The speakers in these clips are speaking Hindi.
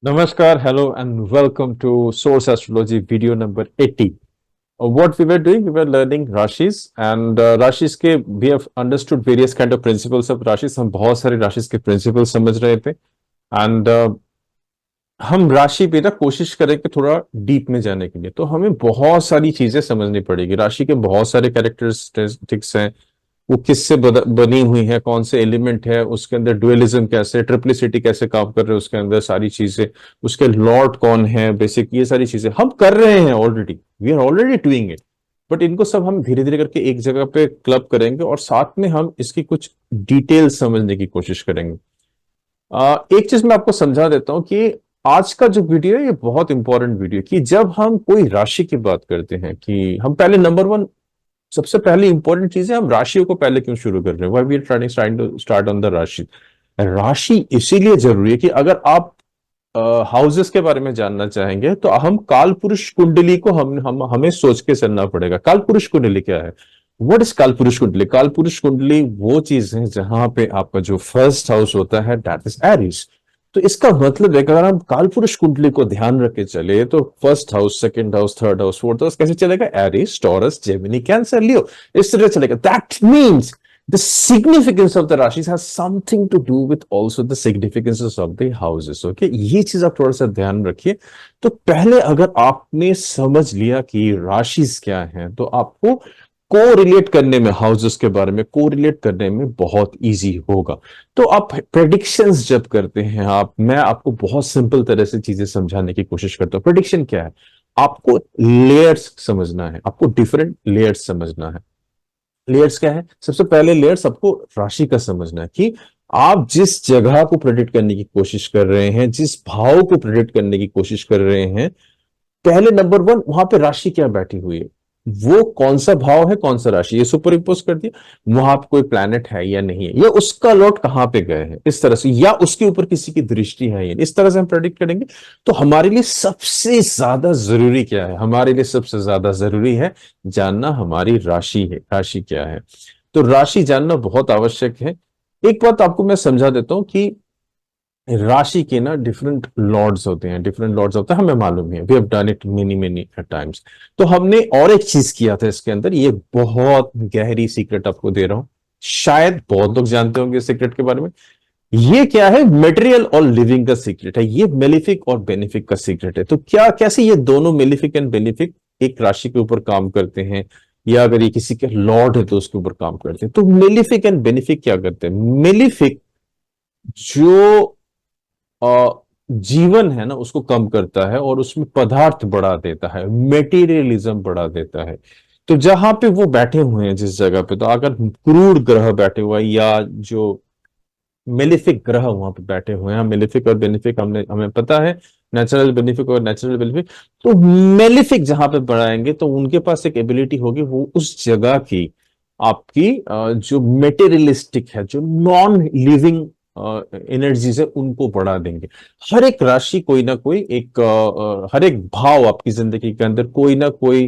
Namaskar, hello, and welcome to Source Astrology video number 80. What we were doing, we were learning Rashis, and Rashis के we have understood various kind of principles of Rashis. हम बहुत सारे Rashis के principles समझ रहे थे, and हम राशि पे ना कोशिश करेंगे थोड़ा डीप में जाने के लिए, तो हमें बहुत सारी चीजें समझनी पड़ेगी। राशि के बहुत सारे कैरेक्टरिस्टिक्स हैं, वो किससे बनी हुई है, कौन से एलिमेंट है, उसके अंदर डुअलिज्म कैसे, ट्रिप्लिसिटी कैसे काम कर रहे हैं, उसके अंदर सारी चीजें, उसके लॉर्ड कौन है, बेसिक ये सारी चीजें हम कर रहे हैं already, we are already doing it. But इनको सब हम धीरे धीरे करके एक जगह पे क्लब करेंगे और साथ में हम इसकी कुछ डिटेल समझने की कोशिश करेंगे। एक चीज मैं आपको समझा देता हूं कि आज का जो वीडियो है ये बहुत इंपॉर्टेंट वीडियो है, कि जब हम कोई राशि की बात करते हैं, कि हम पहले नंबर वन, सबसे पहले इंपॉर्टेंट चीज है, हम राशियों को पहले क्यों शुरू कर रहे हैं, why we are trying to start on the rashi. राशि इसीलिए जरूरी है कि अगर आप हाउसेस के बारे में जानना चाहेंगे तो हम काल पुरुष कुंडली को हमें सोच के चलना पड़ेगा। काल पुरुष कुंडली क्या है, व्हाट इज काल पुरुष कुंडली? काल पुरुष कुंडली वो चीज है जहां पे आपका जो फर्स्ट हाउस होता है दैट इज एरीज। तो इसका मतलब है कि अगर हम काल पुरुष कुंडली को ध्यान रख के चले तो first house, second house, third house, fourth house कैसे चलेगा? एरीज, टॉरस, जेमिनी, कैंसर, लियो, इस तरह चलेगा। That means the significance of the rashis has something to do with also the significances of the houses. Okay, ये चीज आप थोड़ा सा ध्यान रखिए। तो पहले अगर आपने समझ लिया कि राशिस क्या है तो आपको कोरिलेट करने में, हाउसेस के बारे में कोरिलेट करने में बहुत इजी होगा। तो आप प्रेडिक्शंस जब करते हैं, मैं आपको बहुत सिंपल तरह से चीजें समझाने की कोशिश करता हूं। प्रेडिक्शन क्या है? आपको लेयर्स समझना है, आपको डिफरेंट लेयर्स समझना है। लेयर्स क्या है? सबसे पहले लेयर्स आपको राशि का समझना है कि आप जिस जगह को प्रेडिक्ट करने की कोशिश कर रहे हैं, जिस भाव को प्रेडिक्ट करने की कोशिश कर रहे हैं, पहले नंबर वन वहां पे राशि क्या बैठी हुई है, वो कौन सा भाव है, कौन सा राशि, ये सुपर इम्पोज कर दिया, वहां पे कोई प्लैनेट है या नहीं है, या उसका लॉर्ड कहां पे गए हैं, इस तरह से, या उसके ऊपर किसी की दृष्टि है या नहीं, इस तरह से हम प्रेडिक्ट करेंगे। तो हमारे लिए सबसे ज्यादा जरूरी क्या है? हमारे लिए सबसे ज्यादा जरूरी है जानना हमारी राशि है, राशि क्या है। तो राशि जानना बहुत आवश्यक है। एक बात आपको मैं समझा देता हूं कि राशि के ना डिफरेंट लॉर्ड्स होते हैं, डिफरेंट लॉर्ड्स होते हैं, हमें मालूम है, we have done it many many times. तो हमने और एक चीज किया था इसके अंदर, ये बहुत गहरी सीक्रेट आपको दे रहा हूं, शायद बहुत लोग जानते होंगे इस सीक्रेट के बारे में। ये क्या है? मेटेरियल और लिविंग का सीक्रेट है, ये मेलिफिक और बेनिफिक का सीक्रेट है। तो क्या, कैसे ये दोनों मेलिफिक एंड बेनिफिक एक राशि के ऊपर काम करते हैं, या अगर ये किसी के लॉर्ड है तो उसके ऊपर काम करते हैं। तो मेलिफिक एंड बेनिफिक क्या करते हैं? मेलिफिक जो जीवन है ना उसको कम करता है और उसमें पदार्थ बढ़ा देता है, मेटीरियलिज्म बढ़ा देता है। तो जहां पे वो बैठे हुए हैं जिस जगह पे, तो अगर क्रूर ग्रह बैठे हुए हैं या जो मेलिफिक ग्रह वहां पे बैठे हुए हैं, मेलिफिक और बेनिफिक हमें पता है, नेचुरल बेनिफिक और नेचुरल बेनिफिक। तो मेलिफिक जहां पे बढ़ाएंगे तो उनके पास एक एबिलिटी होगी, वो उस जगह की आपकी जो मेटेरियलिस्टिक है, जो नॉन लिविंग एनर्जीज है, उनको बढ़ा देंगे। हर एक राशि कोई ना कोई एक हर एक भाव आपकी जिंदगी के अंदर कोई ना कोई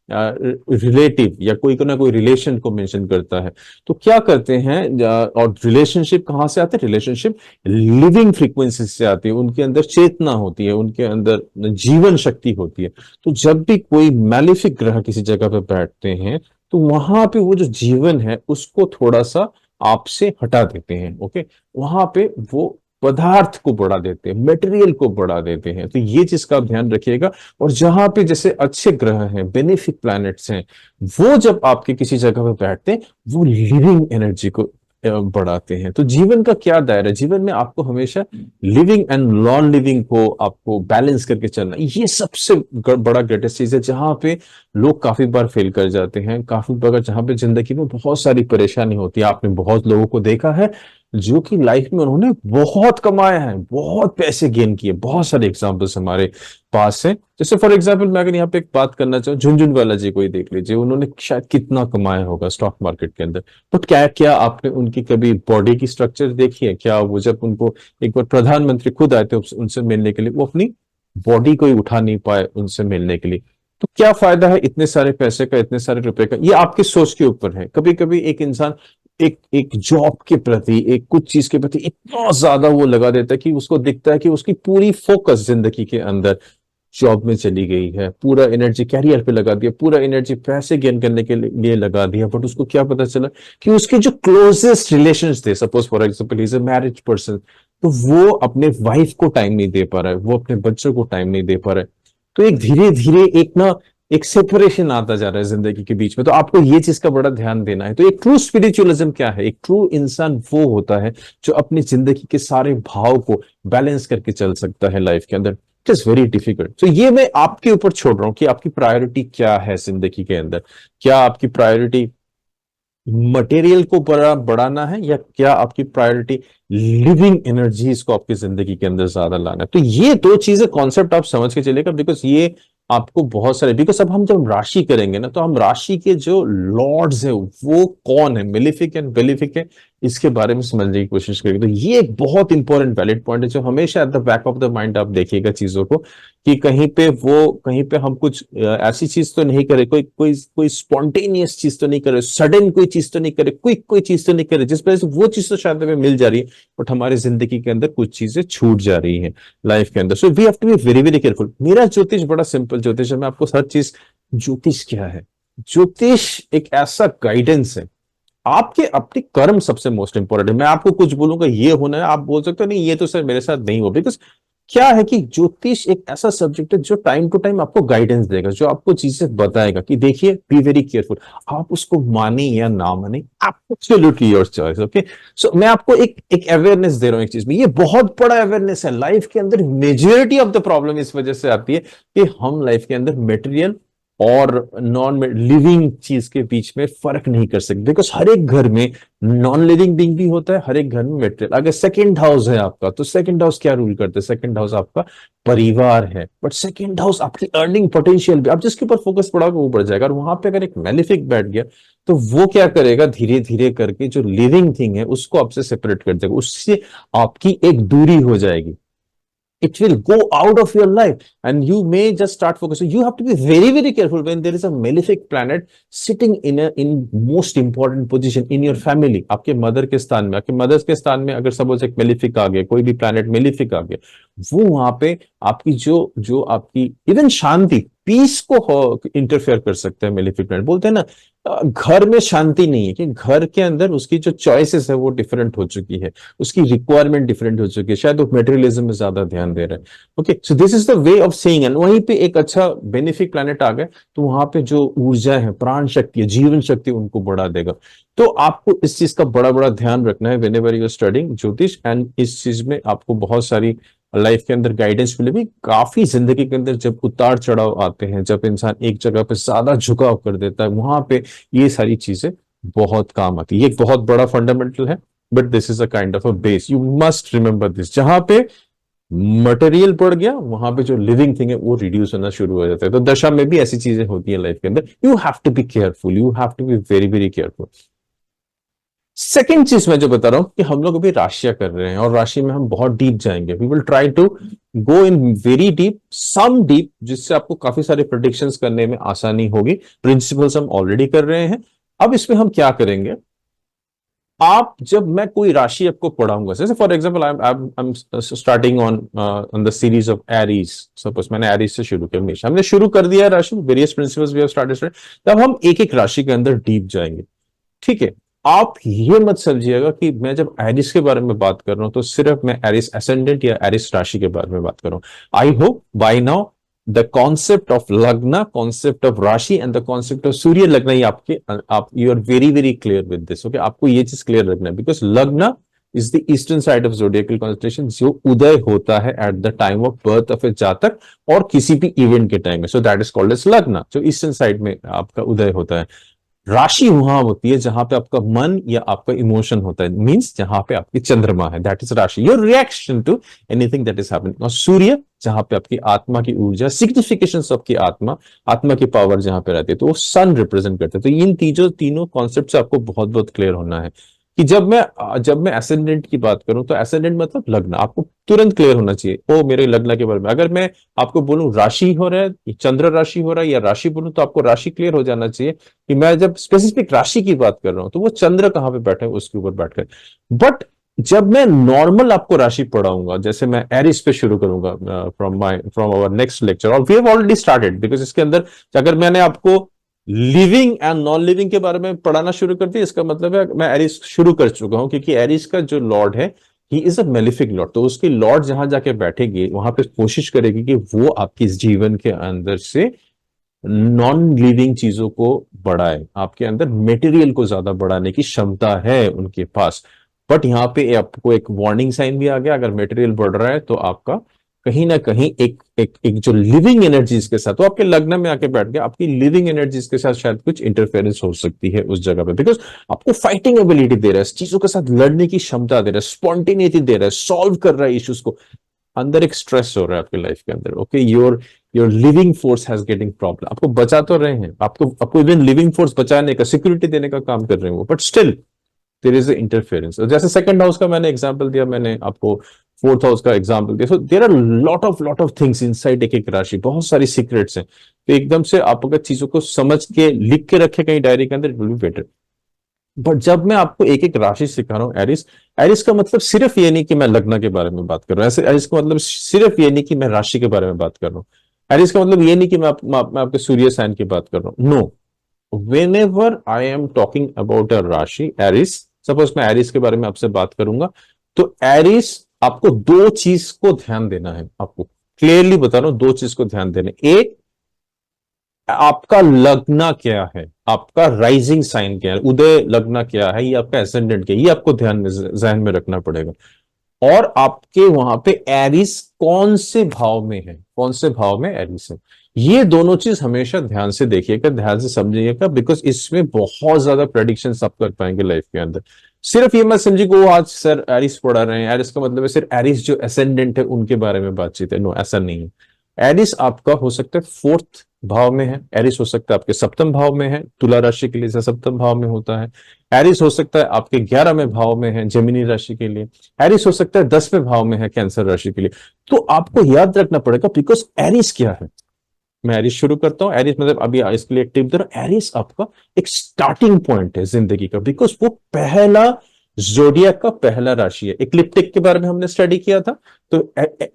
रिलेटिव या कोई ना कोई रिलेशन को मेंशन करता है। तो क्या करते हैं, और रिलेशनशिप कहां से आते हैं? रिलेशनशिप लिविंग फ्रीक्वेंसी से आती है, उनके अंदर चेतना होती है, उनके अंदर जीवन शक्ति होती है। तो जब भी कोई मैलिफिक ग्रह किसी जगह पे बैठते हैं तो वहां पे वो जो जीवन है उसको थोड़ा सा आपसे हटा देते हैं। ओके, वहां पे वो पदार्थ को बढ़ा देते हैं, मटेरियल को बढ़ा देते हैं। तो ये चीज का आप ध्यान रखिएगा। और जहां पे जैसे अच्छे ग्रह हैं, बेनिफिक प्लैनेट्स हैं, वो जब आपके किसी जगह पे बैठते हैं वो लिविंग एनर्जी को बढ़ाते हैं। तो जीवन का क्या दायरा है? जीवन में आपको हमेशा लिविंग एंड नॉन लिविंग को आपको बैलेंस करके चलना, ये सबसे बड़ा ग्रेटेस्ट चीज है, जहां पे लोग काफी बार फेल कर जाते हैं, काफी बार जहां पे जिंदगी में बहुत सारी परेशानी होती है। आपने बहुत लोगों को देखा है जो कि लाइफ में उन्होंने बहुत कमाया है, बहुत पैसे गेन किए, बहुत सारे एग्जांपल्स हमारे पास हैं। जैसे फॉर एग्जांपल मैं अगर यहाँ पे एक बात करना चाहूँ, झुनझुनवाला जी को ही देख लीजिए, उन्होंने शायद कितना कमाया होगा स्टॉक मार्केट के अंदर, बट क्या क्या आपने उनकी कभी बॉडी की स्ट्रक्चर देखी है? क्या वो जब उनको एक बार प्रधानमंत्री खुद आए थे उनसे मिलने के लिए, वो अपनी बॉडी को ही उठा नहीं पाए उनसे मिलने के लिए। तो क्या फायदा है इतने सारे पैसे का, इतने सारे रुपए का? ये आपकी सोच के ऊपर है। कभी कभी एक इंसान एक एक जॉब के प्रति, एक कुछ चीज के प्रति इतना ज्यादा वो लगा देता है कि उसको दिखता है कि उसकी पूरी फोकस जिंदगी के अंदर जॉब में चली गई है, पूरा एनर्जी कैरियर पे लगा दिया, पूरा एनर्जी पैसे गेन करने के लिए लगा दिया। बट उसको क्या पता चला कि उसके जो क्लोजेस्ट रिलेशंस थे, suppose for example is a marriage person, तो वो अपने वाइफ को टाइम नहीं दे पा रहा है, वो अपने बच्चों को टाइम नहीं दे पा रहा है। तो एक धीरे धीरे एक ना एक सेपरेशन आता जा रहा है जिंदगी के बीच में। तो आपको ये चीज का बड़ा ध्यान देना है। तो एक ट्रू स्पिरिचुअलिज्म क्या है? एक ट्रू इंसान वो होता है जो अपनी जिंदगी के सारे भाव को बैलेंस करके चल सकता है लाइफ के अंदर। It is very difficult. तो ये मैं आपके ऊपर छोड़ रहा हूं कि आपकी प्रायोरिटी क्या है जिंदगी के अंदर। क्या आपकी प्रायोरिटी मटेरियल को बढ़ाना है, या क्या आपकी प्रायोरिटी लिविंग एनर्जीज को आपकी जिंदगी के अंदर ज्यादा लाना है? तो ये दो चीजें कॉन्सेप्ट आप समझ के चलेगा, बिकॉज ये आपको बहुत सारे, बिकॉज अब हम जब राशि करेंगे ना, तो हम राशि के जो लॉर्ड्स है वो कौन है, मेलिफिक एंड बेलिफिक है, इसके बारे में समझने की कोशिश करेंगे। तो ये एक बहुत इंपॉर्टेंट वैलिड पॉइंट है जो हमेशा at the back of the mind आप देखिएगा चीजों को, कि कहीं पे हम कुछ ऐसी चीज तो नहीं करे, कोई कोई कोई स्पॉन्टेनियस चीज तो नहीं करे, सडन कोई चीज तो नहीं करे, क्विक कोई चीज तो नहीं करे, जिस वजह से वो चीज तो शायद हमें मिल जा रही है, बट हमारी जिंदगी के अंदर कुछ चीजें छूट जा रही हैं लाइफ के अंदर। So we have to be very very careful. मेरा ज्योतिष बड़ा सिंपल ज्योतिष है, मैं आपको हर चीज, ज्योतिष क्या है? ज्योतिष एक ऐसा गाइडेंस है। आपके अपने कर्म सबसे मोस्ट इंपॉर्टेंट है। मैं आपको कुछ बोलूंगा ये होना है, आप बोल सकते हो नहीं ये तो सर मेरे साथ नहीं हो, बिकॉज क्या है कि ज्योतिष एक ऐसा सब्जेक्ट है जो टाइम टू टाइम आपको गाइडेंस देगा, जो आपको चीजें बताएगा कि देखिए बी वेरी केयरफुल। आप उसको माने या ना माने, एब्सोल्युटली योर चॉइस। ओके, सो मैं आपको एक एक अवेयरनेस दे रहा हूं एक चीज में, ये बहुत बड़ा अवेयरनेस है लाइफ के अंदर। मेजोरिटी ऑफ द प्रॉब्लम इस वजह से आती है कि हम लाइफ के अंदर मेटेरियल और नॉन लिविंग चीज के बीच में फर्क नहीं कर सकते, बिकॉज हर एक घर में नॉन लिविंग बीइंग भी होता है, हर एक घर में मेटेरियल। अगर सेकंड हाउस है आपका, तो सेकंड हाउस क्या रूल करते हैं? सेकंड हाउस आपका परिवार है, बट सेकंड हाउस आपकी अर्निंग पोटेंशियल भी, आप जिसके ऊपर फोकस पड़ाओगे वो बढ़ जाएगा। और वहां पे अगर एक मैलिफिक बैठ गया, तो वो क्या करेगा, धीरे धीरे करके जो लिविंग थिंग है उसको आपसे सेपरेट कर देगा, उससे आपकी एक दूरी हो जाएगी। It will go out of your life and you may just start focusing. You have to be very very careful when there is a malefic planet sitting in most important position in your family. आपके मदर के स्थान में, आपके मदर के स्थान में अगर सपोज एक मेलिफिक आ गया, कोई भी प्लैनेट मेलिफिक आ गया, वो वहां पे आपकी जो जो आपकी इवन शांति, पीस को इंटरफेयर कर सकते हैं मेलिफिक प्लैनेट। बोलते हैं ना घर में शांति नहीं है, कि घर के अंदर उसकी जो चॉइसेस है वो डिफरेंट हो चुकी है, उसकी रिक्वायरमेंट डिफरेंट हो चुकी है, शायद वो मेटेरियलिज्म में ज्यादा ध्यान दे रहा है। Okay, so this is the way of saying. And वहीं पे एक अच्छा बेनिफिक प्लैनेट आ गया, तो वहां पे जो ऊर्जा है, प्राण शक्ति है, जीवन शक्ति, उनको बढ़ा देगा। तो आपको इस चीज का बड़ा बड़ा ध्यान रखना है व्हेनेवर यू आर स्टडीइंग ज्योतिष। एंड इस चीज में आपको बहुत सारी लाइफ के अंदर गाइडेंस मिलेगी। काफी जिंदगी के अंदर जब उतार चढ़ाव आते हैं, जब इंसान एक जगह पे ज्यादा झुकाव कर देता है, वहां पे ये सारी चीजें बहुत काम आती है। ये एक बहुत बड़ा फंडामेंटल है, but this is a kind of a base, you must remember this. जहां पे मटेरियल बढ़ गया, वहां पे जो लिविंग थिंग है वो रिड्यूस होना शुरू हो जाता है। तो दशा में भी ऐसी चीजें होती है लाइफ के अंदर। You have to be careful, you have to be very very careful. Second चीज मैं जो बता रहा हूं कि हम लोग अभी राशियां कर रहे हैं, और राशि में हम बहुत डीप जाएंगे। We will try to go in very deep, some deep, जिससे आपको काफी सारे प्रेडिक्शंस करने में आसानी होगी। प्रिंसिपल्स हम ऑलरेडी कर रहे हैं। अब इसमें हम क्या करेंगे, आप जब मैं कोई राशि आपको पढ़ाऊंगा, जैसे for example I am starting on the series of Aries. Suppose मैंने एरीज से शुरू किया, हमेशा हमने शुरू कर दिया राशि, various principles we have started. तब हम एक एक राशि के अंदर डीप जाएंगे, ठीक है? आप ये मत समझिएगा कि मैं जब एरिस के बारे में बात कर रहा हूं तो सिर्फ मैं एरिस एसेंडेंट या एरिस राशि के बारे में बात कर रहा हूं। I hope by now the concept of lagna, concept of rashi and the concept of surya lagna, ये आपके आप you are very very clear with this. Okay, आपको ये चीज क्लियर रखना है, because lagna is the eastern side of zodiacal constellation, जो उदय होता है at the time of birth of a jatak और किसी भी इवेंट के टाइम में। So that is called as लग्न, जो ईस्टर्न साइड में आपका उदय होता है। राशि वहां होती है जहां पे आपका मन या आपका इमोशन होता है, मींस जहां पे आपकी चंद्रमा है, that is rashi, your reaction to anything that is happening. और सूर्य जहां पे आपकी आत्मा की ऊर्जा, सिग्निफिकेशन ऑफ की आत्मा, आत्मा की पावर जहां पे रहती है, तो वो सन रिप्रेजेंट करते हैं। तो इन तीनों कॉन्सेप्ट से आपको बहुत बहुत क्लियर होना है। कि जब मैं एसेंडेंट की बात करूं तो एसेंडेंट मतलब लग्न, आपको तुरंत क्लियर होना चाहिए ओ मेरे लग्न के बारे में। अगर मैं आपको बोलूं राशि हो रहा है, चंद्र राशि हो रहा है या राशि बोलूं, तो आपको राशि क्लियर हो जाना चाहिए कि मैं जब स्पेसिफिक राशि की बात कर रहा हूं तो वो चंद्र कहाँ पे बैठे हैं उसके ऊपर बैठकर। बट जब मैं नॉर्मल आपको राशि पढ़ाऊंगा, जैसे मैं एरिस पे शुरू करूंगा फ्रॉम आवर नेक्स्ट लेक्चर, और we have already started, because इसके अंदर अगर मैंने आपको लिविंग एंड नॉन लिविंग के बारे में पढ़ाना शुरू कर दिया, इसका मतलब है मैं एरिस शुरू कर चुका हूं, क्योंकि एरिस का जो लॉर्ड है he is a malefic Lord. तो उसकी लॉर्ड जहां जाके बैठेगी वहां पे कोशिश करेगी कि वो आपकी जीवन के अंदर से नॉन लिविंग चीजों को बढ़ाए, आपके अंदर मेटेरियल को ज्यादा बढ़ाने की क्षमता है उनके पास। बट यहाँ पे आपको एक वार्निंग साइन भी आ गया, अगर मेटेरियल बढ़ रहा है तो आपका कहीं ना कहीं एक जो लिविंग एनर्जीज के साथ, तो आपके लग्न में आके बैठ गया, आपकी लिविंग एनर्जीज के साथ शायद कुछ इंटरफेरेंस हो सकती है उस जगह पे, बिकॉज आपको फाइटिंग एबिलिटी दे रहा है, चीजों के साथ लड़ने की क्षमता दे रहा है, स्पॉन्टेनिटी दे रहा है, सॉल्व कर रहा है इश्यूज को। अंदर एक स्ट्रेस हो रहा है आपकी लाइफ के अंदर, okay, your living force has getting problem. आपको बचा तो रहे हैं, आपको इवन लिविंग फोर्स बचाने का, सिक्योरिटी देने का काम कर रहे हैं वो, but still there is interference. जैसे सेकंड हाउस का मैंने एग्जांपल दिया, मैंने आपको फोर्थ हाउस का एग्जांपल दिया। So there are lot of things inside एक एक राशि, बहुत सारी सीक्रेट्स हैं। तो एकदम से आप अगर चीजों को समझ के लिख के रखे कहीं डायरी के अंदर, it will be better. But जब मैं आपको एक एक राशि सिखा रहा हूँ, एरिस, एरिस का मतलब सिर्फ ये नहीं कि मैं लग्न के बारे में बात कर रहा हूँ, ऐसे एरिस का मतलब सिर्फ ये नहीं कि मैं राशि के बारे में बात कर रहा हूँ, एरिस का मतलब ये नहीं कि मैं आपके सूर्य साइन की बात कर रहा हूँ, no. whenever I am talking about a rashi Aries, suppose मैं एरिस के बारे में आपसे बात करूंगा, तो एरिस आपको दो चीज को ध्यान देना है, आपको क्लियरली बता रहा हूं, दो चीज को ध्यान देना। एक, आपका लग्न क्या है, आपका राइजिंग साइन क्या है, उदय लग्न क्या है, ये आपका एसेंडेंट क्या है, ये आपको ध्यान में जहन में रखना पड़ेगा। और आपके वहां पे एरिस कौन से भाव में है, कौन से भाव में एरिस है, ये दोनों चीज हमेशा ध्यान से देखिएगा, ध्यान से समझिएगा, बिकॉज इसमें बहुत ज्यादा प्रेडिक्शन आप कर पाएंगे लाइफ के अंदर। सिर्फ ये मत समझिए कि वो आज सर एरिस पढ़ा रहे हैं, एरिस का मतलब है सिर्फ एरिस जो एसेंडेंट है उनके बारे में बातचीत है, नो, ऐसा नहीं है। एरिस आपका हो सकता है फोर्थ भाव में है, एरिस हो सकता है आपके सप्तम भाव में है, तुला राशि के लिए सप्तम भाव में होता है। एरिस हो सकता है आपके 11वें भाव में है, जेमिनी राशि के लिए। एरिस हो सकता है 10वें भाव में है, कैंसर राशि के लिए। तो आपको याद रखना पड़ेगा, बिकॉज एरिस क्या है। मैं एरिस शुरू करता हूं, एरिस मतलब अभी इसके लिए एक टिप दे रहा हूं, एरिस आपका एक स्टार्टिंग पॉइंट है जिंदगी का, बिकॉज वो पहला जोडियक का पहला राशि है। इक्लिप्टिक के बारे में हमने स्टडी किया था। तो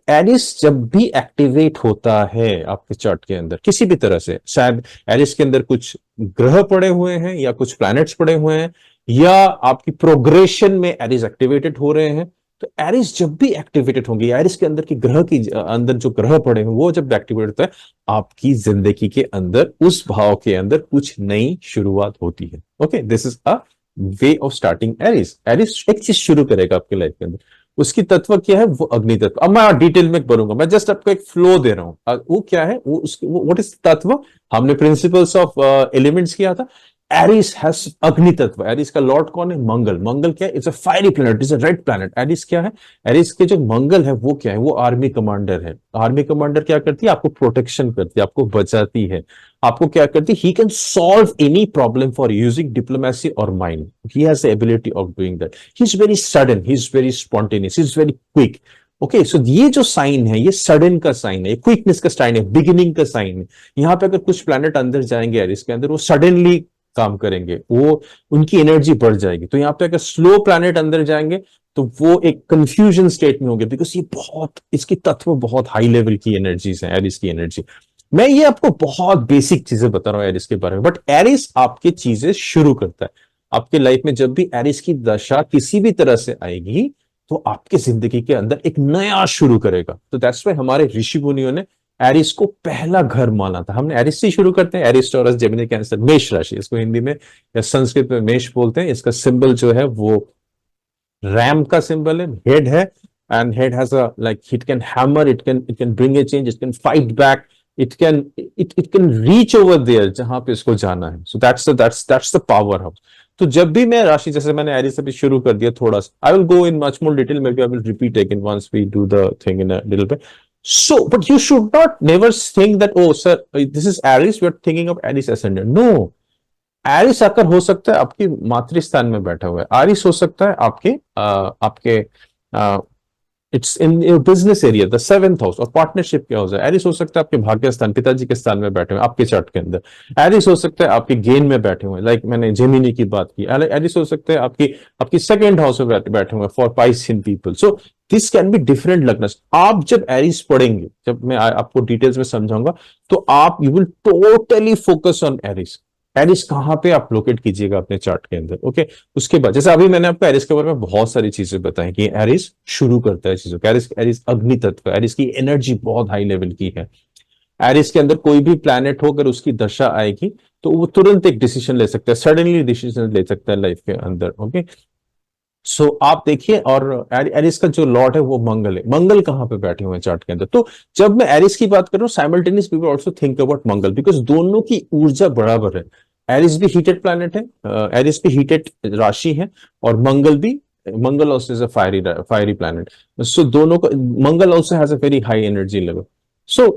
एरिस जब भी एक्टिवेट होता है आपके चार्ट के अंदर किसी भी तरह से, शायद एरिस के अंदर कुछ ग्रह पड़े हुए हैं या कुछ प्लैनेट्स पड़े हुए हैं, या आपकी प्रोग्रेशन में एरिस एक्टिवेटेड हो रहे हैं, तो एरिस जब भी एक्टिवेटेड होंगे, एरिस के अंदर की ग्रह की अंदर जो ग्रह पड़े हैं वो जब एक्टिवेट होता है, आपकी जिंदगी के अंदर उस भाव के अंदर कुछ नई शुरुआत होती है। Okay, this is a way of starting Aries. Aries एक चीज शुरू करेगा आपके लाइफ के अंदर, उसकी तत्व क्या है, वो अग्नि तत्व। अब मैं डिटेल में बोलूंगा, मैं जस्ट आपको एक फ्लो दे रहा हूं, वो क्या है, वो उसके व्हाट इज तत्व। हमने प्रिंसिपल्स ऑफ एलिमेंट्स किया था। एरिस हैज अग्नि तत्व। एरिस का लॉर्ड कौन है, मंगल। मंगल क्या है, it's a fiery planet, it's a red planet. Aries क्या है, एरिस के जो मंगल है वो क्या है, वो आर्मी कमांडर है। आर्मी कमांडर क्या करती है, आपको प्रोटेक्शन करती है, आपको बचाती है, आपको क्या करती है, he can solve any problem for using diplomacy और mind. He has the ability of doing that. He is very sudden, he is very spontaneous, he is very quick. Okay, so ये जो साइन है, ये सडन का साइन है, क्विकनेस का साइन है, बिगिनिंग का साइन है। यहाँ पे अगर कुछ प्लैनेट अंदर जाएंगे एरिस के अंदर, वो सडनली काम करेंगे, वो उनकी एनर्जी बढ़ जाएगी। तो यहाँ पे अगर स्लो प्लैनेट अंदर जाएंगे तो वो एक कंफ्यूजन स्टेट में होंगे, बिकॉज ये बहुत, इसकी तत्व बहुत हाई लेवल की एनर्जीज है, एरिस की एनर्जी। मैं ये आपको बहुत बेसिक चीजें बता रहा हूं एरिस के बारे में, बट एरिस आपकी चीजें शुरू करता है आपके लाइफ में। जब भी एरिस की दशा किसी भी तरह से आएगी तो आपके जिंदगी के अंदर एक नया शुरू करेगा। तो दैट्स वाई हमारे ऋषि मुनियों ने एरिस को पहला घर माना था। हमने एरिस से शुरू करते हैं, एरिस, टॉरस, जेमिनी, कैंसर, मेष राशि, इसको हिंदी में या संस्कृत में मेष बोलते हैं। इसका सिंबल जो है वो रैम का सिंबल है, हेड है, and head has a like, it can hammer, it can bring a change, it can fight back, it can reach over there जहां पे इसको जाना है। So that's the power house. तो जब भी मैं राशि, जैसे मैंने एरिस से भी शुरू कर दिया थोड़ा सा, I will go in much more detail, maybe I will repeat again once we do the thing in a little bit. So, but you should not never think that, oh, sir, this is Aries, we're thinking of Aries ascendant. No, Aries आकर हो सकता है आपकी मातृस्थान में बैठा हुआ है, आरिस हो सकता है आपके it's in your business area the seventh house, और पार्टनरशिप क्या हो जाए, एरिस हो सकता है आपके भाग्य स्थान पिताजी के स्थान में बैठे हुए आपके चार्ट के अंदर, एरिस हो सकता है आपके गेन में बैठे हुए, लाइक मैंने जेमिनी की बात की, एरिस हो सकता है आपकी आपकी सेकंड हाउस में बैठे हुए for Piscean people. So this can be different लग्न। आप जब एरिस पढ़ेंगे, जब मैं आपको डिटेल्स में समझाऊंगा, तो आप you will totally focus on Aries. Aries कहाँ पे आप लोकेट कीजिएगा अपने चार्ट के अंदर, ओके। उसके बाद जैसे अभी मैंने आपको एरिस के बारे में बहुत सारी चीजें बताई कि एरिस शुरू करता है चीजों को, एरिस एरिस अग्नि तत्व, एरिस की एनर्जी बहुत हाई लेवल की है। एरिस के अंदर कोई भी प्लैनेट हो, अगर उसकी दशा आएगी तो वो तुरंत एक डिसीजन ले सकता है, सडनली डिसीजन ले सकता है लाइफ के अंदर, ओके। सो आप देखिए, और एरिस का जो लॉर्ड है वो मंगल है। मंगल कहाँ पे बैठे हुए हैं चार्ट के अंदर? तो जब मैं एरिस की बात कर रहा हूँ, simultaneous people also think about Mangal, because दोनों की ऊर्जा बराबर है। एरिस भी हीटेड प्लैनेट है, एरिस भी हीटेड राशि है, और मंगल भी, Mangal also is a fiery planet. So दोनों का, Mangal also has a very high energy level. So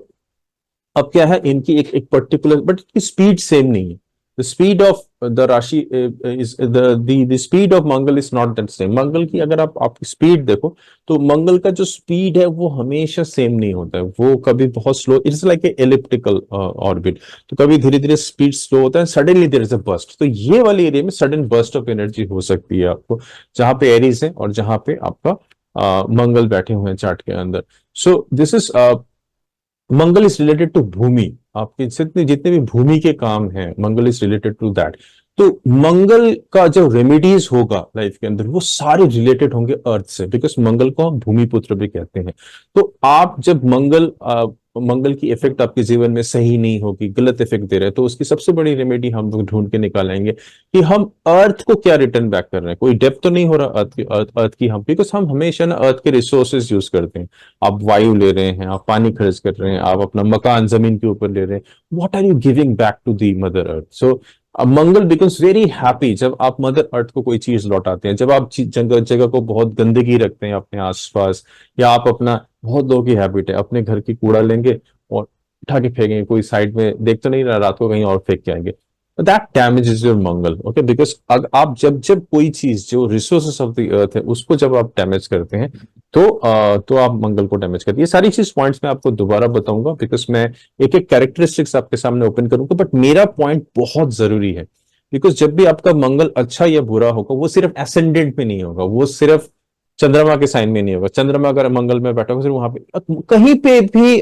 अब क्या है, इनकी एक पर्टिकुलर, बट इसकी स्पीड सेम नहीं है। The speed of the rashi is the speed of Mangal is not that same. Mangal की अगर आप स्पीड देखो, तो मंगल का जो स्पीड है वो हमेशा सेम नहीं होता है, वो कभी बहुत slow, it's like a elliptical orbit. तो कभी धीरे धीरे स्पीड स्लो होता है, suddenly there is a burst. तो ये वाली एरिया में सडन बर्स्ट ऑफ एनर्जी हो सकती है आपको, जहां पे एरीज है और जहां पे आपका मंगल बैठे हुए हैं चार्ट के अंदर। So this is, Mangal is related to bhumi. आपके जितने जितने भी भूमि के काम हैं, Mangal is related to that. तो मंगल का जो रेमेडीज होगा लाइफ के अंदर, वो सारे रिलेटेड होंगे अर्थ से, बिकॉज मंगल को हम भूमि पुत्र भी कहते हैं। तो आप जब मंगल की इफेक्ट आपके जीवन में सही नहीं होगी, गलत इफेक्ट दे रहे हैं, तो उसकी सबसे बड़ी रेमेडी हम लोग ढूंढ के निकालेंगे कि हम अर्थ को क्या रिटर्न बैक कर रहे हैं। कोई डेप्थ तो नहीं हो रहा अर्थ की हम, बिकॉज हम हमेशा ना अर्थ के रिसोर्सेज यूज करते हैं। आप वायु ले रहे हैं, आप पानी खर्च कर रहे हैं, आप अपना मकान जमीन के ऊपर ले रहे हैं, what are you giving back to the mother earth? So Mangal becomes very happy जब आप मदर अर्थ को कोई चीज लौटाते हैं। जब आप जगह जगह को बहुत गंदगी रखते हैं अपने आसपास, या आप अपना, बहुत लोगों की हैबिट है अपने घर की कूड़ा लेंगे और उठा के फेंकेंगे, कोई साइड में देख तो नहीं रहा, रात को कहीं और फेंक के आएंगे, that damages your Mangal, okay. Because आप जब जब कोई चीज जो रिसोर्सेस ऑफ द अर्थ है उसको जब आप डैमेज करते हैं, तो आप मंगल को डैमेज करते हैं। ये सारी चीज पॉइंट्स मैं आपको दोबारा बताऊंगा, बिकॉज मैं एक एक कैरेक्टरिस्टिक्स आपके सामने ओपन करूंगा, बट मेरा पॉइंट बहुत जरूरी है। बिकॉज जब भी आपका मंगल अच्छा या बुरा होगा, वो सिर्फ एसेंडेंट में नहीं होगा, वो सिर्फ चंद्रमा के साइन में नहीं होगा। चंद्रमा अगर मंगल में बैठा होगा, सिर्फ वहां पे, कहीं पे भी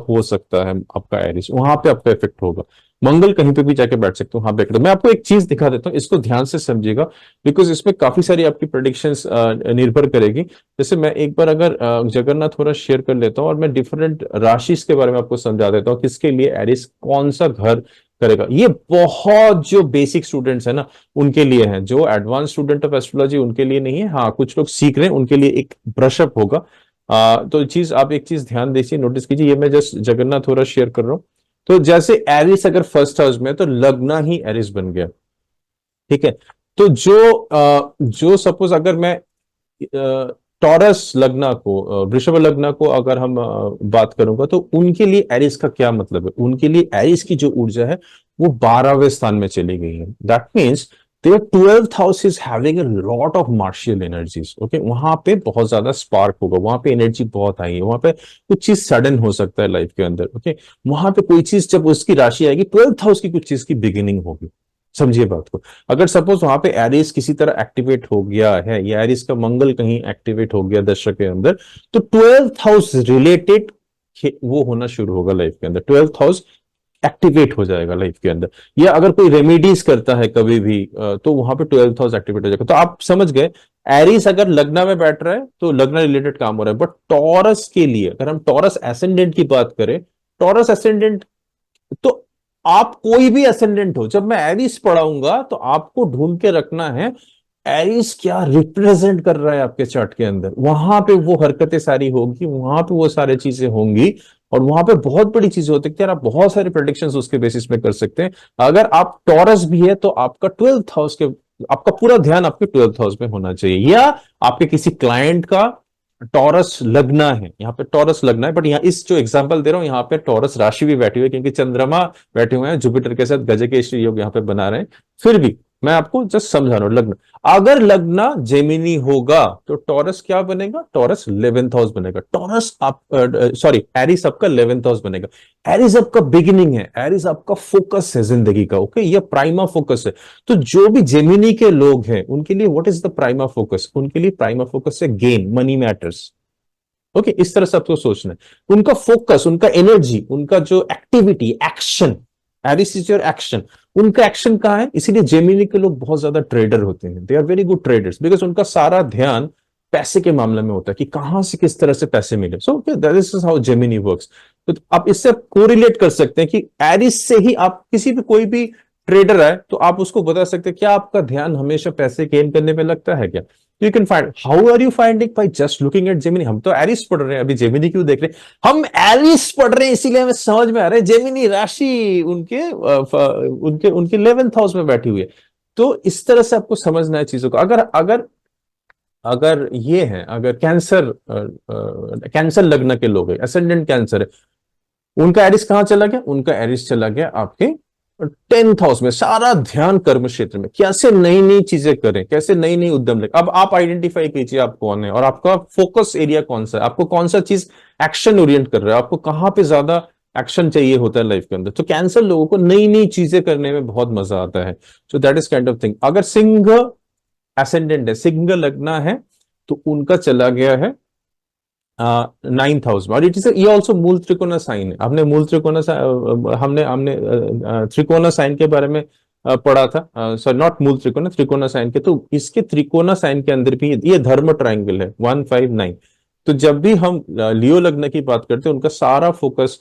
हो सकता है आपका एरिस, वहां पे आपका इफेक्ट होगा। मंगल कहीं पे भी जाके बैठ सकते हो, वहां पे मैं आपको एक चीज दिखा देता हूँ, इसको ध्यान से समझिएगा, बिकॉज इसमें काफी सारी आपकी प्रोडिक्शंस निर्भर करेगी। जैसे मैं एक बार अगर जगन्नाथ थोड़ा शेयर कर लेता हूँ, और मैं डिफरेंट राशिस के बारे में आपको समझा देता हूँ, किसके लिए एरिस कौन सा घर करेगा। ये बहुत जो बेसिक स्टूडेंट्स है ना, उनके लिए है। जो एडवांस स्टूडेंट ऑफ एस्ट्रोलॉजी उनके लिए नहीं है, हाँ कुछ लोग सीख रहे हैं उनके लिए एक ब्रशअप होगा। तो चीज, आप एक चीज ध्यान दीजिए, नोटिस कीजिए, ये मैं जस्ट जगन्नाथ थोड़ा शेयर कर रहा हूँ। तो जैसे एरिस अगर फर्स्ट हाउस में है, तो लग्न ही एरिस बन गया, ठीक है। तो जो सपोज अगर मैं टॉरस लग्न को, वृषभ लग्न को अगर हम बात करूंगा, तो उनके लिए एरिस का क्या मतलब है? उनके लिए एरिस की जो ऊर्जा है वो 12वें स्थान में चली गई है। That means there 12th house is having a lot of martial energies, okay. वहां पे बहुत ज्यादा स्पार्क होगा, वहां पे एनर्जी बहुत हाई है, वहां पे कुछ चीज सडन हो सकता है लाइफ के अंदर, ओके। वहां पे कोई चीज जब उसकी राशि आएगी, 12th हाउस की कुछ चीज की बिगिनिंग होगी। समझिए बात को। अगर सपोज वहां पे एरिस किसी तरह एक्टिवेट हो गया है, या एरिस का मंगल कहीं एक्टिवेट हो गया दशक के अंदर, तो 12th हाउस रिलेटेड वो होना शुरू होगा लाइफ के अंदर। 12th हाउस एक्टिवेट हो जाएगा लाइफ के अंदर। या अगर कोई रेमेडीज करता है कभी भी, तो वहां पे 12th हाउस एक्टिवेट हो जाएगा। तो आप समझ गए, एरिस अगर लग्न में बैठ रहा है तो लग्न रिलेटेड काम हो रहा है। बट टॉरस के लिए, अगर हम टॉरस एसेंडेंट की बात करें, टॉरस एसेंडेंट, तो आप कोई भी असेंडेंट हो, जब मैं एरिस पढ़ाऊंगा तो आपको ढूंढ के रखना है एरिस क्या रिप्रेजेंट कर रहा है आपके चार्ट के अंदर। वहां पे वो हरकतें सारी होगी, वहां पे वो सारी चीजें होंगी, और वहां पे बहुत बड़ी चीजें होती है। आप बहुत सारे प्रोडिक्शंस उसके बेसिस में कर सकते हैं। अगर आप टॉरस भी है, तो आपका 12th हाउस के, आपका पूरा ध्यान आपके 12th हाउस में होना चाहिए, या आपके किसी क्लाइंट का, टॉरस लगना है, यहाँ पे टॉरस लगना है, बट यहाँ इस जो एग्जांपल दे रहा हूँ यहाँ पे टॉरस राशि भी बैठी हुई है क्योंकि चंद्रमा बैठे हुए हैं जुपिटर के साथ गजकेसरी योग यहाँ पे बना रहे हैं। फिर भी मैं आपको जस्ट समझा रहा हूँ, लग्न अगर लगना जेमिनी होगा तो टॉरस क्या बनेगा, टॉरस 11th हाउस बनेगा। टॉरस आप सॉरी एरिस आपका 11th हाउस बनेगा। एरिस आपका बिगिनिंग है, एरिस आपका फोकस है जिंदगी का, ओके, ये प्राइमा फोकस है। तो जो भी जेमिनी के लोग हैं उनके लिए what is the prima focus, उनके लिए प्राइमा फोकस है गेन, मनी मैटर्स, ओके, इस तरह से आपको सोचना है। उनका फोकस, उनका एनर्जी, उनका जो activity, action, Aries is your action, उनका एक्शन कहाँ है। इसीलिए जेमिनी के लोग बहुत ज्यादा ट्रेडर होते हैं, they are very good traders because उनका सारा ध्यान पैसे के मामले में होता है कि कहां से किस तरह से पैसे मिले। सो that is how Gemini works. तो आप इससे कोरिलेट कर सकते हैं कि एरिस से ही आप किसी भी कोई भी ट्रेडर है तो आप उसको बता सकते हैं क्या आपका ध्यान हमेशा पैसे गेन करने में लगता है क्या। You can find, how are you finding, by just looking at Gemini. हम तो एरिस पढ़ रहे हैं, अभी जेमिनी क्यों देख रहे हैं, हम एरिस पढ़ रहे हैं इसीलिए हमें समझ में आ रहा है जेमिनी राशि उनके उनके उनके 11th हाउस में बैठी हुई है। तो इस तरह से आपको समझना है चीजों को। अगर अगर अगर ये है, अगर कैंसर कैंसर लग्न के लोग है, असेंडेंट कैंसर है, उनका एरिस कहां चला गया, उनका एरिस चला गया आपके 10th हाउस में। सारा ध्यान कर्म क्षेत्र में, कैसे नई नई चीजें करें, कैसे नई नई उद्यम लें। अब आप आइडेंटिफाई कीजिए आप कौन है और आपका फोकस एरिया कौन सा है, आपको कौन सा चीज एक्शन ओरिएंट कर रहा है, आपको कहां पे ज्यादा एक्शन चाहिए होता है लाइफ के अंदर। तो कैंसर लोगों को नई नई चीजें करने में बहुत मजा आता है। सो that is kind of thing. अगर सिंह एसेंडेंट है, सिंह लगना है, तो उनका चला गया है 9th हाउस में। और इट इज ये ऑल्सो मूल त्रिकोण साइन है। हमने मूल त्रिकोण हमने हमने त्रिकोण साइन के बारे में पढ़ा था, सॉरी नॉट मूल त्रिकोण, त्रिकोण साइन के। तो इसके त्रिकोण साइन के अंदर भी ये धर्म ट्राइंगल है 159। तो जब भी हम लियो लग्न की बात करते हैं उनका सारा फोकस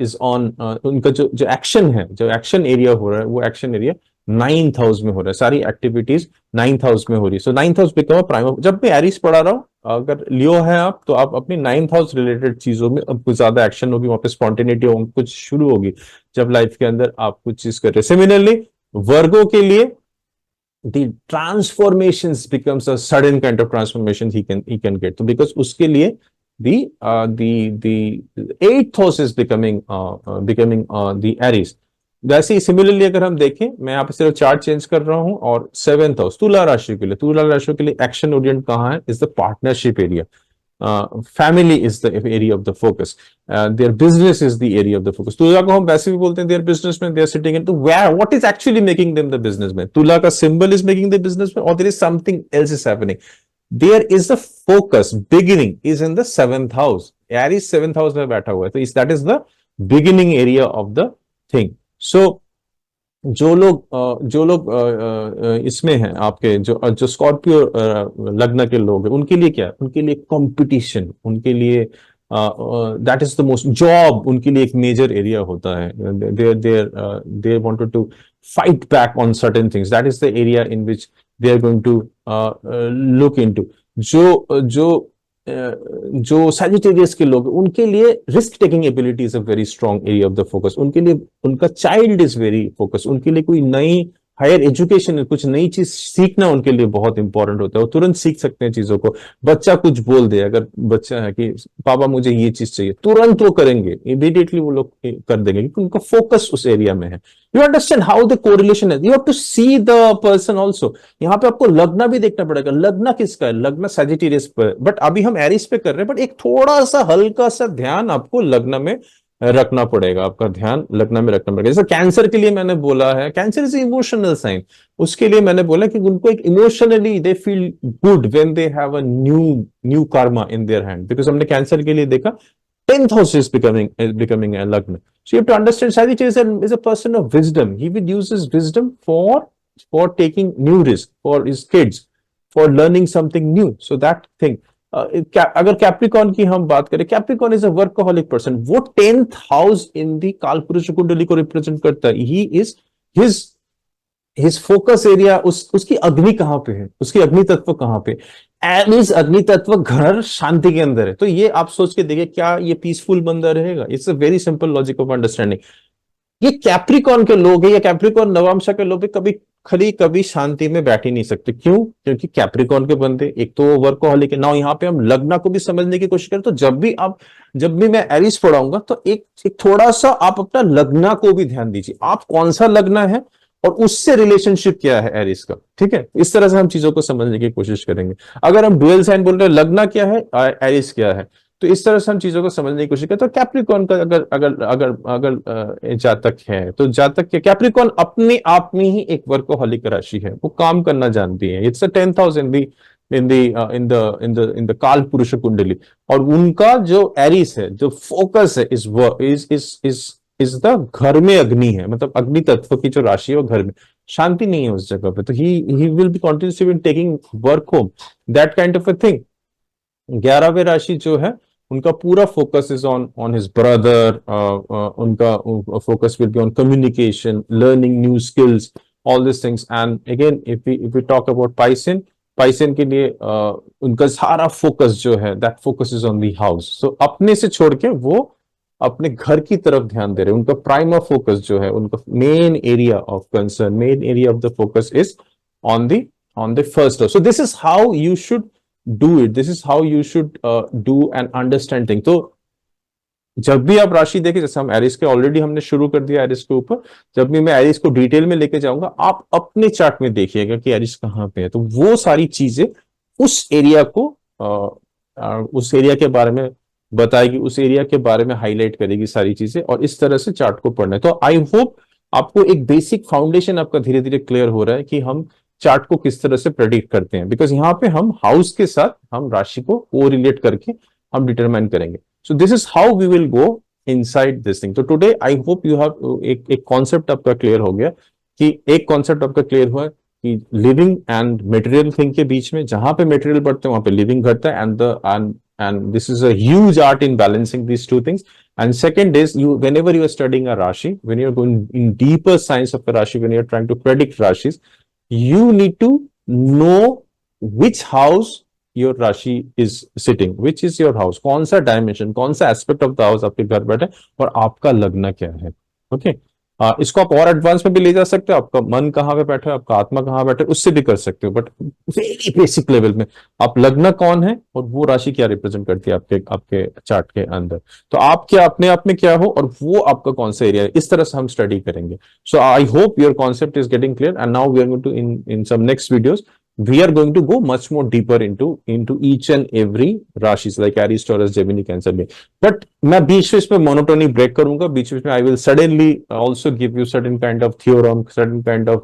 इज ऑन, उनका जो जो एक्शन है, जो एक्शन एरिया हो रहा है वो एक्शन एरिया 9th हाउस में हो रहा है, सारी एक्टिविटीज 9th हाउस में हो रही है। सो 9th हाउस बिकम प्राइम। जब मैं एरिस पढ़ा रहा हूँ, अगर लियो है आप तो आप अपनी 9th हाउस रिलेटेड चीजों में अब कुछ ज्यादा एक्शन होगी, वहां पे स्पॉन्टेनिटी होगी, कुछ शुरू होगी जब लाइफ के अंदर आप कुछ चीज कर रहे हैं। सिमिलरली वर्गों के लिए the transformations becomes a sudden kind of transformation he can get, तो because उसके लिए the 8th house is becoming the Aries। वैसे ही सिमिलरली अगर हम देखें, मैं यहाँ पे सिर्फ चार्ट चेंज कर रहा हूं, और 7th हाउस तुला राशि के लिए, तुला राशि के लिए एक्शन ओरिएंट कहाँ है, is the partnership area. Family is the area of the focus, there business is the area of the focus. Tula को हम वैसे भी बोलते हैं there businessman, there sitting in, तो where what is actually making them the businessman, Tula का symbol is making the businessman और there is something else is happening. There is the focus, beginning is in the 7th house, Aries 7th house में बैठा हुआ है, तो इस that is the beginning area of the thing. So जो लोग इसमें हैं आपके, जो जो स्कॉर्पियो लग्न के लोग हैं, उनके लिए क्या है, उनके लिए कंपटीशन, उनके लिए that is the most, job उनके लिए एक मेजर एरिया होता है। They wanted to fight back on certain things, that is the area in which they are going to look into. जो जो जो सैजिटेरियस के लोग, उनके लिए risk taking ability is a very strong area of the focus. उनके लिए उनका चाइल्ड इज वेरी फोकस, उनके लिए कोई नई हायर एजुकेशन, कुछ नई चीज सीखना उनके लिए बहुत इंपॉर्टेंट होता है। वो तुरंत सीख सकते हैं चीजों को। बच्चा कुछ बोल दे, अगर बच्चा है कि पापा मुझे ये चीज चाहिए, तुरंत वो करेंगे, इमीडिएटली वो लोग कर देंगे क्योंकि उनका फोकस उस एरिया में है। You understand how the correlation है, you have to see the person also. यहाँ पे आपको लग्न भी देखना पड़ेगा, लग्न किसका है, लग्न सैजिटेरियस पर, बट अभी हम एरिस पे कर रहे हैं, बट एक थोड़ा सा हल्का सा ध्यान आपको लग्न में रखना पड़ेगा, आपका ध्यान लग्न में रखना पड़ेगा। जैसे कैंसर के लिए मैंने बोला है, कैंसर इज इमोशनल साइन, उसके लिए मैंने बोला कि उनको एक emotionally they feel good when they have a new Karma in their hand, because हमने कैंसर के लिए देखा 10th house is becoming a lagna. So you have to understand Sagittarius is a person of wisdom. He will use his wisdom for taking new risk for his kids, for learning something new. So that thing. अगर कैप्रिकॉन की हम बात करें, Capricorn is a workaholic person. वो 10th हाउस इन दी कालपुरुष कुंडली को रिप्रेजेंट करता है। He is his focus area, उसकी अग्नि कहां पे है, उसकी अग्नि तत्व कहां पे, एरीज अग्नि तत्व घर शांति के अंदर है। तो ये आप सोच के देखिए, क्या ये पीसफुल बंदा रहेगा? It's a very simple logic of understanding. ये कैप्रिकॉन के लोग हैं, या कैप्रिकॉन नवांशा के लोग कभी खली कभी शांति में बैठ ही नहीं सकते। क्यों? क्योंकि कैप्रिकॉर्न के बंदे एक तो वर्कोहॉलिक है ना। यहाँ पे हम लग्न को भी समझने की कोशिश करें तो जब भी मैं एरिस पढ़ाऊंगा तो एक थोड़ा सा आप अपना लग्न को भी ध्यान दीजिए, आप कौन सा लग्न है और उससे रिलेशनशिप क्या है एरिस का। ठीक है, इस तरह से हम चीजों को समझने की कोशिश करेंगे। अगर हम डुअल साइन बोल रहे हैं, लग्न क्या है, एरिस क्या है, तो इस तरह से हम चीजों को समझने की कोशिश करें। तो कैप्रिकॉर्न का अगर अगर अगर अगर जातक है तो जातक के कैप्रिकॉर्न अपने आप में ही एक वर्कोहॉलिक राशि है, वो काम करना जानती है। It's a 10th house in the काल पुरुष कुंडली। और उनका जो एरिस है, जो फोकस है इज द घर में अग्नि है, मतलब अग्नि तत्व की जो राशि है वो घर में, शांति नहीं है उस जगह पे, तो he will be continuously taking work home, that kind of a thing. 11वें राशि जो है उनका पूरा focus is on on his brother, उनका focus will be on communication, learning new skills, all this things. And again if we talk about Pisces, Pisces के लिए उनका सारा फोकस जो है that focus is on the house. So अपने से छोड़ के वो अपने घर की तरफ ध्यान दे रहे हैं। उनका प्राइमर फोकस जो है, उनका main area of concern, main area of the focus is on the first house. So this is how you should do it, this is how you should do and understand thing। तो जब भी आप राशि देखें, जैसे हम एरिस के ऑलरेडी हमने शुरू कर दिया एरिस के ऊपर, जब भी मैं एरिस को डिटेल में लेके जाऊंगा, आप अपने चार्ट में देखिएगा कि एरिस कहाँ पे है, तो वो सारी चीजें उस एरिया को उस एरिया के बारे में बताएगी, उस एरिया के बारे में हाईलाइट करेगी सारी चीजें, और इस तरह से चार्ट को पढ़ना है। तो आई होप आपको एक बेसिक फाउंडेशन आपका धीरे धीरे क्लियर हो रहा है कि हम चार्ट को किस तरह से प्रेडिक्ट करते हैं, बिकॉज यहाँ पे हम हाउस के साथ हम राशि को को रिलेट करके हम डिटरमाइन करेंगे। So this is how we will go inside this thing. तो today I hope you have एक कॉन्सेप्ट आपका क्लियर हो गया, कि एक कॉन्सेप्ट आपका क्लियर हुआ कि लिविंग एंड मटेरियल थिंग के बीच में, जहां पे मटेरियल बढ़ते हैं वहां पे लिविंग घटता है, and this is a huge art in balancing these two things। And second is, whenever you are studying a rashi, when you are going in deeper science of the rashi, when you are trying to predict rashis, you need to know which house your rashi is sitting, which is your house, कौन सा डायमेंशन, कौन सा एस्पेक्ट ऑफ द हाउस आपके घर बैठे, और आपका लग्न क्या है। ओके, इसको आप और एडवांस में भी ले जा सकते हो, आपका मन कहाँ पे बैठा है, आपका आत्मा कहाँ बैठा है, उससे भी कर सकते हो। बट वेरी बेसिक लेवल में आप लग्न कौन है और वो राशि क्या रिप्रेजेंट करती है आपके आपके चार्ट के अंदर, तो आप क्या अपने आप में क्या हो और वो आपका कौन सा एरिया है, इस तरह से हम स्टडी करेंगे। So I hope your concept is getting clear, and now we are going to in some next videos we are going to go much more deeper into each and every rashis like Aries, Taurus, Gemini, Cancer में। but मैं बीच में इसमें मोनोटोनी ब्रेक करूंगा, बीच में I will suddenly also give you certain kind of theorem, certain kind of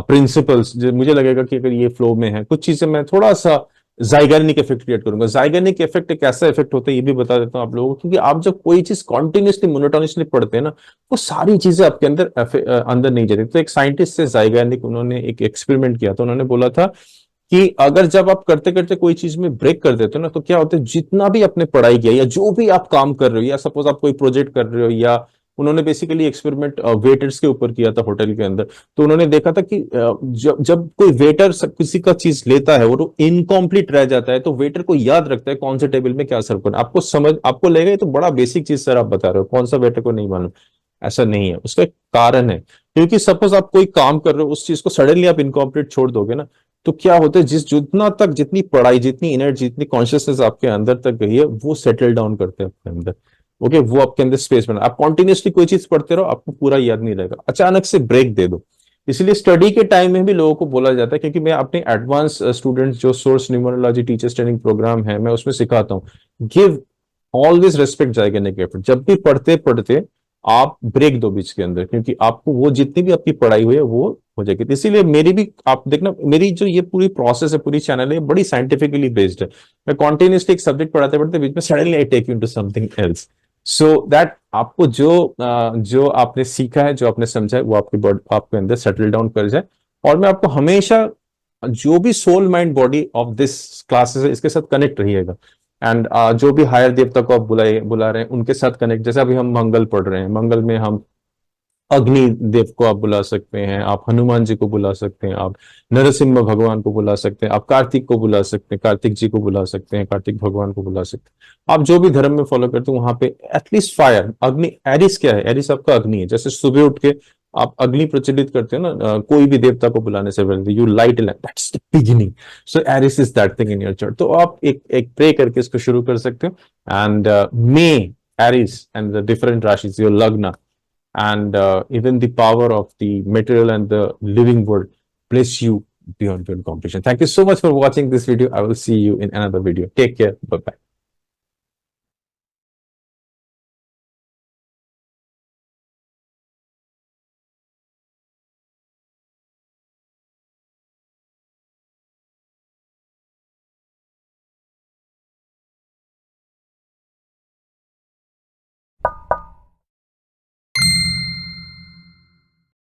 principles, जो मुझे लगेगा कि अगर ये फ्लो में है, कुछ चीजें मैं थोड़ा सा जाइगेनिक इफेक्ट क्रिएट करूंगा। जाइगेनिक इफेक्ट एक ऐसा इफेक्ट होता है, ये भी बता देता हूं आप लोगों को, क्योंकि आप जब कोई चीज कॉन्टिन्यूसली मोनोटोनियसली पढ़ते हैं ना, वो सारी चीजें आपके अंदर नहीं जाती। तो एक साइंटिस्ट से जाइगेनिक, उन्होंने एक एक्सपेरिमेंट किया था, उन्होंने बोला था कि अगर जब आप करते करते कोई चीज में ब्रेक कर देते हो ना, तो क्या होता है, जितना भी आपने पढ़ाई किया या जो भी आप काम कर रहे हो, या सपोज आप कोई प्रोजेक्ट कर रहे हो, या उन्होंने बेसिकली एक्सपेरिमेंट वेटर्स के ऊपर किया था होटल के अंदर, तो उन्होंने देखा था कि जब कोई वेटर किसी का चीज लेता है और वो इनकम्प्लीट रह जाता है, तो वेटर को याद रखता है कौन से टेबल में क्या सर्व करना। आपको लगेगा ये तो बड़ा बेसिक चीज सर आप बता रहे हो, कौन सा वेटर को नहीं मालूम। ऐसा नहीं है, उसका एक कारण है, क्योंकि सपोज आप कोई काम कर रहे हो, उस चीज को सडनली आप इनकम्प्लीट छोड़ दोगे ना, तो क्या होता है, जितनी पढ़ाई, जितनी एनर्जी, जितनी कॉन्शियसनेस आपके अंदर तक गई है, वो सेटल डाउन करते हैं आपके अंदर। ओके, वो आपके अंदर स्पेस बना। आप कॉन्टिन्यूसली कोई चीज पढ़ते रहो, आपको पूरा याद नहीं रहेगा, अचानक से ब्रेक दे दो। इसलिए स्टडी के टाइम में भी लोगों को बोला जाता है, क्योंकि मैं अपने एडवांस स्टूडेंट्स जो source numerology teachers training programme है, मैं उसमें सिखाता हूँ, give always respect gigantic effort. जब भी पढ़ते पढ़ते आप ब्रेक दो बीच के अंदर, क्योंकि आपको वो जितनी भी आपकी पढ़ाई हुई है वो हो जाएगी। तो इसीलिए मेरी भी, आप देखना, मेरी जो ये पूरी प्रोसेस है, पूरी चैनल है, बड़ी साइंटिफिकली बेस्ड है। मैं कॉन्टिन्यूसली एक सब्जेक्ट पढ़ाते पढ़ते बीच में suddenly I take you into something else, so that आपको जो आपने सीखा है, जो आपने समझा है, वो आपके अंदर सेटल डाउन कर जाए। और मैं आपको हमेशा जो भी soul mind body of this classes है, इसके साथ कनेक्ट रहिएगा। एंड जो भी हायर देवता को आप बुला रहे हैं, उनके साथ कनेक्ट। जैसे अभी हम मंगल पढ़ रहे हैं, मंगल में हम अग्नि देव को आप बुला सकते हैं, आप हनुमान जी को बुला सकते हैं, आप नरसिम्हा भगवान को बुला सकते हैं, आप कार्तिक को बुला सकते हैं, कार्तिक जी को बुला सकते हैं, कार्तिक भगवान को बुला सकते हैं। आप जो भी धर्म में फॉलो करते हैं वहां पे एटलीस्ट फायर, अग्नि। एरिस क्या है? एरिस आपका अग्नि है। जैसे सुबह उठ के आप अग्नि प्रज्वलित करते हो ना, कोई भी देवता को बुलाने से पहले you light, that's the beginning. So Aries is that thing in your chart. तो आप एक एक प्रे करके इसको शुरू कर सकते हो। And may Aries and the different rashis, your lagna, and even the power of the material and the living world bless you beyond your competition. Thank you so much for watching this video. I will see you in another video. Take care. Bye bye.